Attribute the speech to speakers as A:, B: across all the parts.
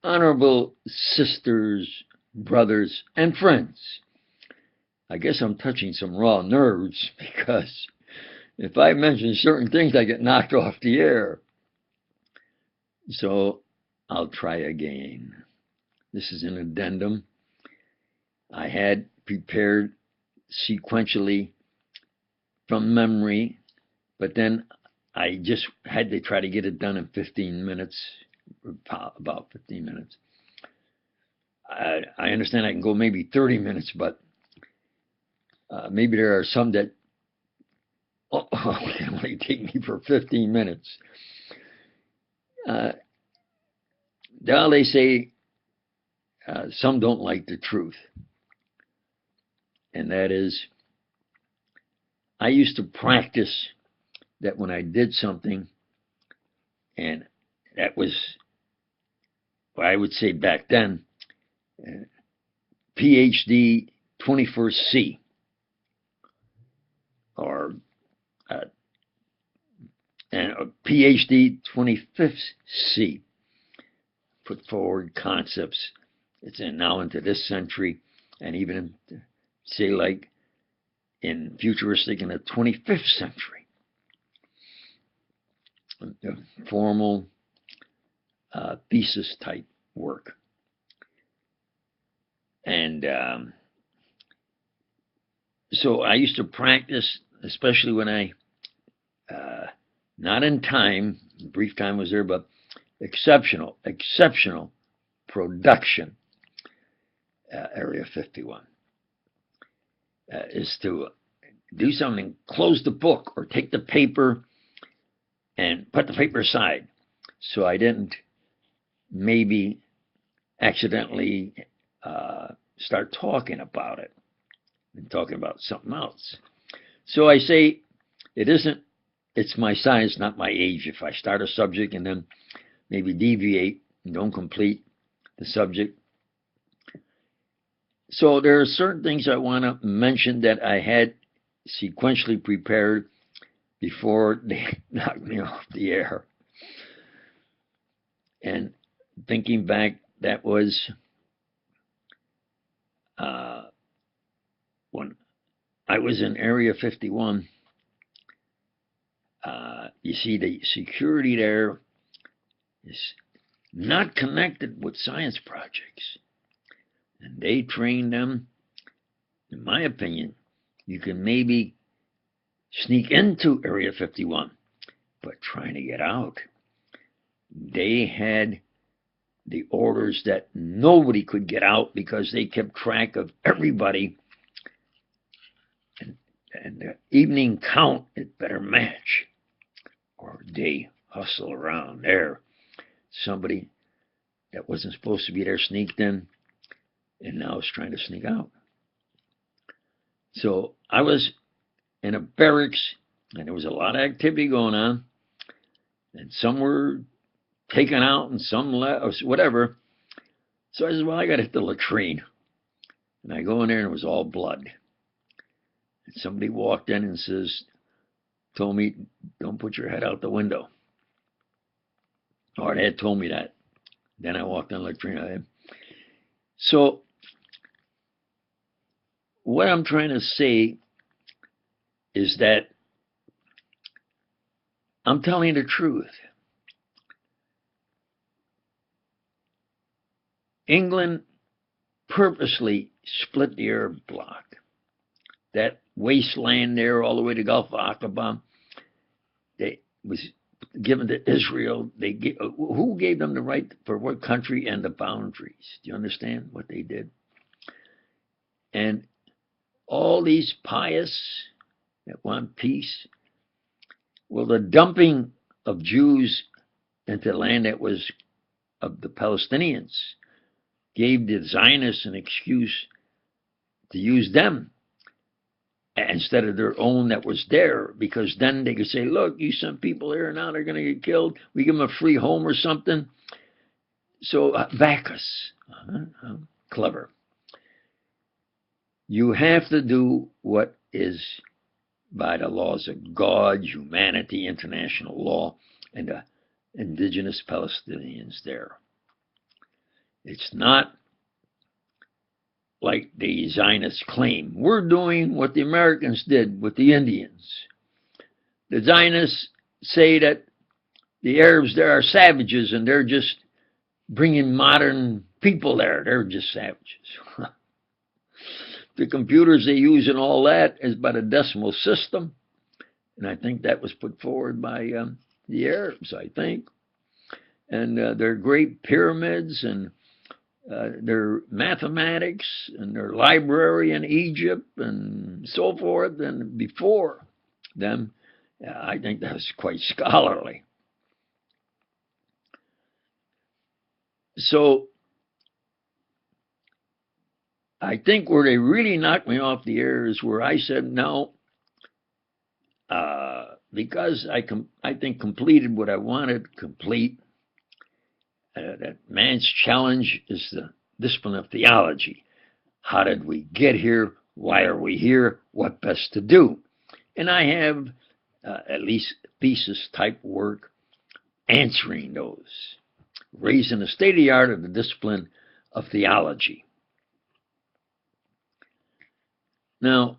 A: Honorable sisters, brothers, and friends, I guess I'm touching some raw nerves because if I mention certain things, I get knocked off the air. So I'll try again. This is an addendum I had prepared sequentially from memory, but then I just had to try to get it done in 15 minutes, about 15 minutes. I understand I can go maybe 30 minutes, but maybe there are some that can only take me for 15 minutes. Uh, now they say some don't like the truth, and that is, I used to practice that when I did something, and that was, what I would say back then, PhD 21st C, or and a PhD 25th C, put forward concepts. It's now into this century, and even say like in futuristic in the 25th century. Formal thesis type work. And so I used to practice, especially when I, not in time, brief time was there, but exceptional production, Area 51, is to do something, close the book, or take the paper and put the paper aside so I didn't maybe accidentally start talking about it and talking about something else. So I say it's my science, not my age. If I start a subject and then maybe deviate and don't complete the subject. So there are certain things I want to mention that I had sequentially prepared before they knocked me off the air. And thinking back, that was when I was in Area 51. You see, the security there is not connected with science projects. And they train them, in my opinion, you can maybe sneak into Area 51, but trying to get out. They had the orders that nobody could get out because they kept track of everybody. And the evening count, it better match, or they hustle around there. Somebody that wasn't supposed to be there sneaked in and now is trying to sneak out. So I was in a barracks, and there was a lot of activity going on, and some were taken out and some left, or whatever. So I said, well, I got to hit the latrine. And I go in there, and it was all blood. And somebody walked in and told me, don't put your head out the window. Or they had told me that. Then I walked in the latrine. So what I'm trying to say is that I'm telling the truth. England purposely split the Arab bloc. That wasteland there all the way to Gulf of Aqaba, they was given to Israel. Who gave them the right for what country and the boundaries? Do you understand what they did? And all these pious that want peace, well, the dumping of Jews into land that was of the Palestinians gave the Zionists an excuse to use them instead of their own that was there, because then they could say, look, you sent people here, now they're going to get killed. We give them a free home or something. So back us. Clever. You have to do what is by the laws of God, humanity, international law, and the indigenous Palestinians there. It's not like the Zionists claim. We're doing what the Americans did with the Indians. The Zionists say that the Arabs there are savages and they're just bringing modern people there. They're just savages. The computers they use and all that is but a decimal system. And I think that was put forward by the Arabs, I think. And their great pyramids and their mathematics and their library in Egypt and so forth. And before them, I think that was quite scholarly. So I think where they really knocked me off the air is where I said, no, because I think completed what I wanted to complete. That man's challenge is the discipline of theology. How did we get here? Why are we here? What best to do? And I have at least thesis type work answering those, raising the state of the art of the discipline of theology. Now,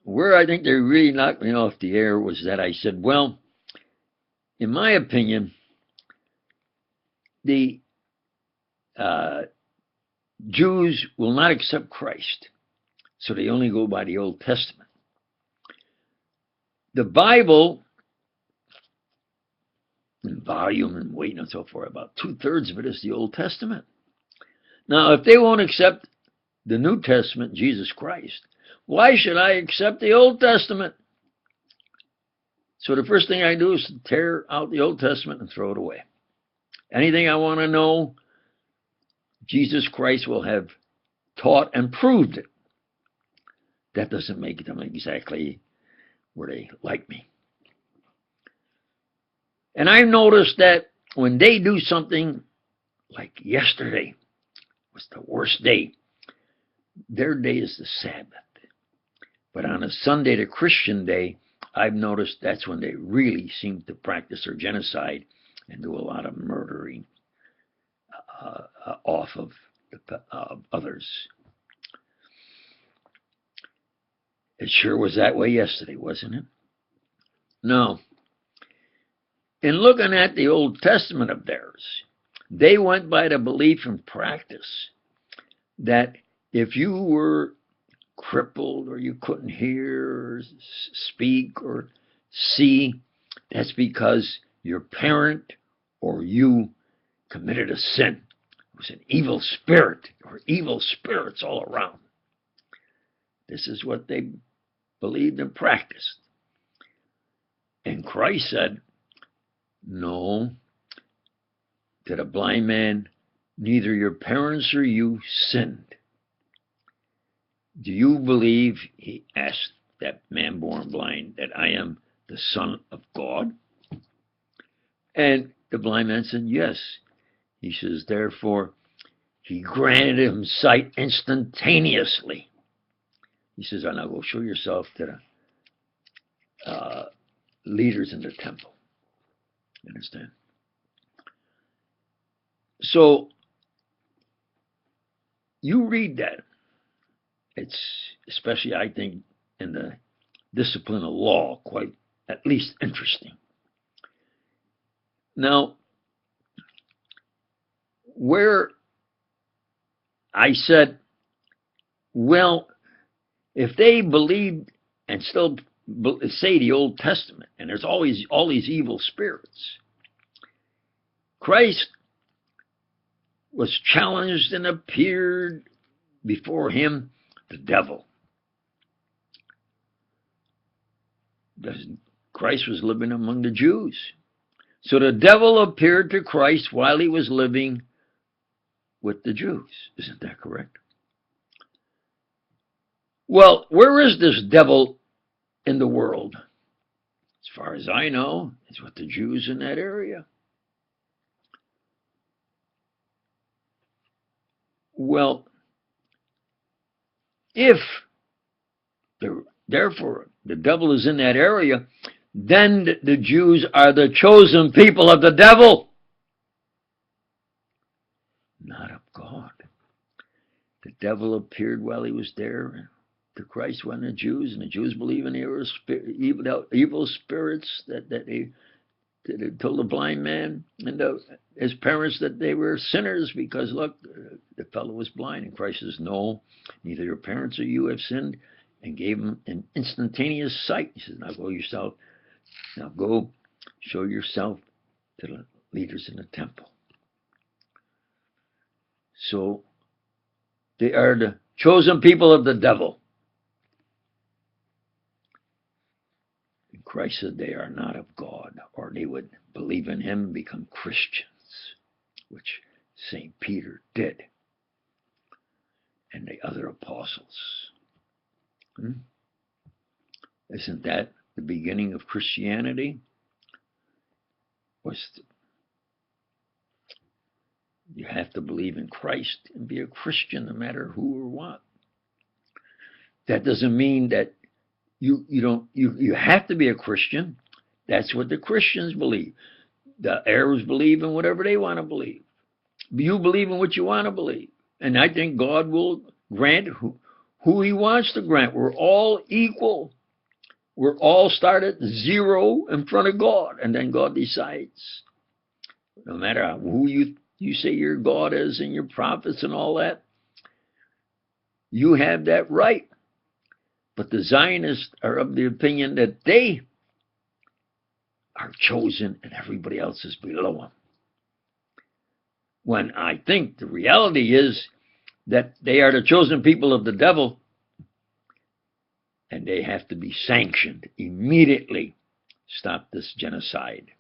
A: where I think they really knocked me off the air was that I said, well, in my opinion, the Jews will not accept Christ, so they only go by the Old Testament. The Bible, in volume and weight and so forth, about 2/3 of it is the Old Testament. Now, if they won't accept the New Testament, Jesus Christ, why should I accept the Old Testament? So the first thing I do is tear out the Old Testament and throw it away. Anything I want to know, Jesus Christ will have taught and proved it. That doesn't make them exactly where they like me. And I noticed that when they do something like yesterday was the worst day, their day is the Sabbath. But on a Sunday, the Christian day, I've noticed that's when they really seem to practice their genocide and do a lot of murdering off of others. It sure was that way yesterday, wasn't it? No. In looking at the Old Testament of theirs, they went by the belief and practice that if you were crippled or you couldn't hear or speak or see, that's because your parent or you committed a sin. It was an evil spirit or evil spirits all around. This is what they believed and practiced. And Christ said, no, to the blind man, neither your parents or you sinned. Do you believe, he asked that man born blind, that I am the Son of God? And the blind man said, yes. He says, therefore, he granted him sight instantaneously. He says, oh, now go show yourself to the leaders in the temple. You understand? So, you read that. It's, especially, I think, in the discipline of law, quite at least interesting. Now, where I said, well, if they believed and still say the Old Testament, and there's always all these evil spirits, Christ was challenged and appeared before him the devil. Christ was living among the Jews. So the devil appeared to Christ while he was living with the Jews. Isn't that correct? Well, where is this devil in the world? As far as I know, it's with the Jews in that area. Well, if therefore the devil is in that area, then the Jews are the chosen people of the devil, not of God. devil appeared while he was there to Christ when the Jews, and the Jews believe in evil spirits that they told the blind man and his parents that they were sinners because, look, the fellow was blind. And Christ says, no, neither your parents or you have sinned, and gave him an instantaneous sight. He says, now go show yourself to the leaders in the temple. So they are the chosen people of the devil. And Christ said they are not of God, or they would believe in him and become Christians, which St. Peter did, and the other apostles. Isn't that the beginning of Christianity? You have to believe in Christ and be a Christian no matter who or what. That doesn't mean that you have to be a Christian. That's what the Christians believe. The Arabs believe in whatever they want to believe. You believe in what you want to believe. And I think God will grant who he wants to grant. We're all equal. We're all start at zero in front of God. And then God decides. No matter who you say your God is and your prophets and all that, you have that right. But the Zionists are of the opinion that they are chosen and everybody else is below them. When I think the reality is that they are the chosen people of the devil, and they have to be sanctioned immediately. Stop this genocide.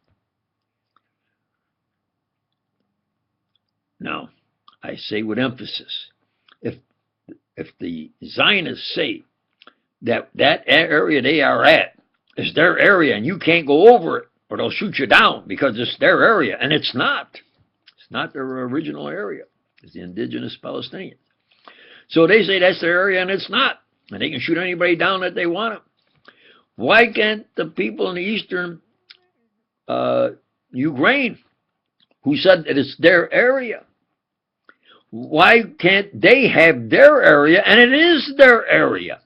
A: Now, I say with emphasis, if the Zionists say that area they are at is their area and you can't go over it or they'll shoot you down because it's their area, and it's not. It's not their original area. It's the indigenous Palestinians. So they say that's their area and it's not. And they can shoot anybody down that they want to. Why can't the people in the eastern Ukraine, who said that it's their area, why can't they have their area, and it is their area?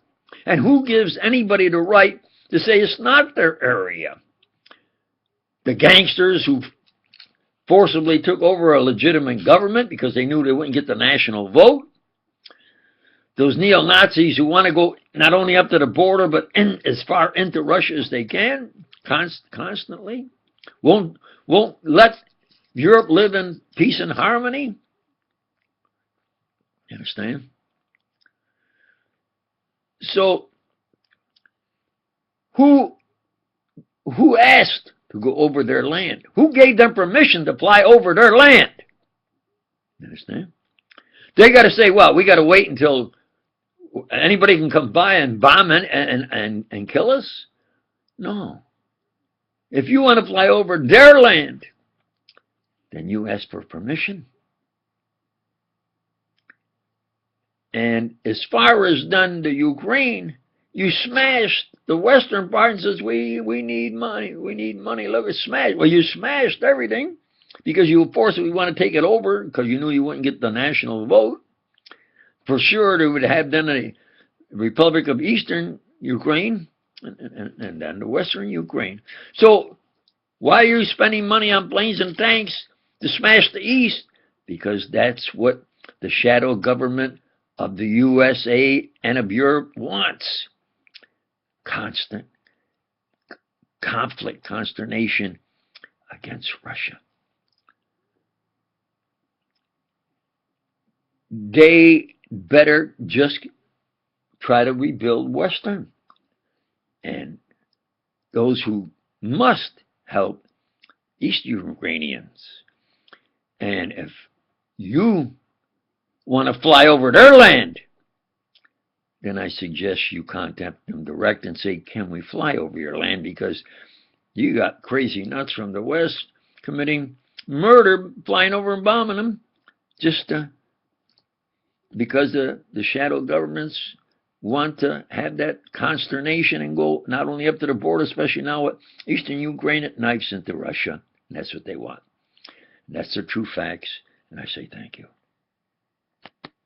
A: And who gives anybody the right to say it's not their area? The gangsters who forcibly took over a legitimate government because they knew they wouldn't get the national vote. Those neo-Nazis who want to go not only up to the border, but as far into Russia as they can, constantly, won't let Europe live in peace and harmony. You understand? So, who asked to go over their land? Who gave them permission to fly over their land? You understand? They got to say, well, we got to wait until anybody can come by and bomb and kill us? No. If you want to fly over their land, then you ask for permission. And as far as done to Ukraine, you smashed the western part and says, we need money. We need money. Look, it's smashed. Well, you smashed everything because you forcibly want to take it over because you knew you wouldn't get the national vote. For sure, they would have done a Republic of Eastern Ukraine and then the Western Ukraine. So why are you spending money on planes and tanks to smash the East? Because that's what the shadow government of the USA and of Europe wants. Constant conflict, consternation against Russia. They better just try to rebuild Western. And those who must help East Ukrainians. And if you want to fly over their land, then I suggest you contact them direct and say, can we fly over your land? Because you got crazy nuts from the West committing murder, flying over and bombing them, just because the shadow governments want to have that consternation and go not only up to the border, especially now with Eastern Ukraine, it knifes into Russia. And that's what they want. And that's the true facts. And I say thank you.